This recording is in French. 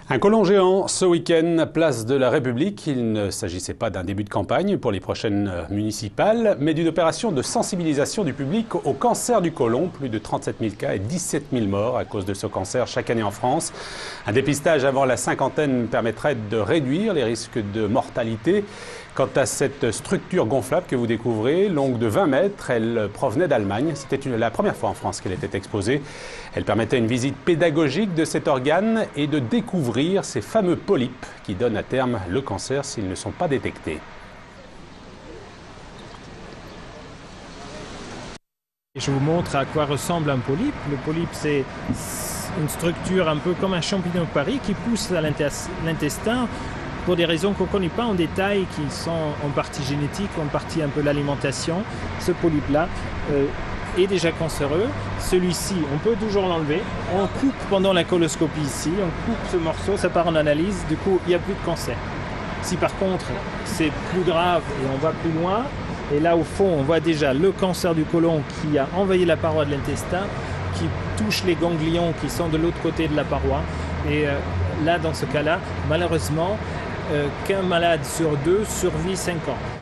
Un côlon géant ce week-end, place de la République. Il ne s'agissait pas d'un début de campagne pour les prochaines municipales, mais d'une opération de sensibilisation du public au cancer du côlon. Plus de 37 000 cas et 17 000 morts à cause de ce cancer chaque année en France. Un dépistage avant la cinquantaine permettrait de réduire les risques de mortalité. Quant à cette structure gonflable que vous découvrez, longue de 20 mètres, elle provenait d'Allemagne. C'était la première fois en France qu'elle était exposée. Elle permettait une visite pédagogique de cet organe et de découvrir ces fameux polypes qui donnent à terme le cancer s'ils ne sont pas détectés. Je vous montre à quoi ressemble un polype. Le polype, c'est une structure un peu comme un champignon de Paris qui pousse à l'intestin pour des raisons qu'on ne connaît pas en détail, qui sont en partie génétiques, en partie un peu l'alimentation. Ce polype-là est déjà cancéreux. Celui-ci, on peut toujours l'enlever. On coupe pendant la coloscopie ici, on coupe ce morceau, ça part en analyse, du coup, il n'y a plus de cancer. Si par contre, c'est plus grave et on va plus loin, et là, au fond, on voit déjà le cancer du côlon qui a envahi la paroi de l'intestin, qui touche les ganglions qui sont de l'autre côté de la paroi. Et là, dans ce cas-là, malheureusement, qu'un malade sur deux survit 5 ans.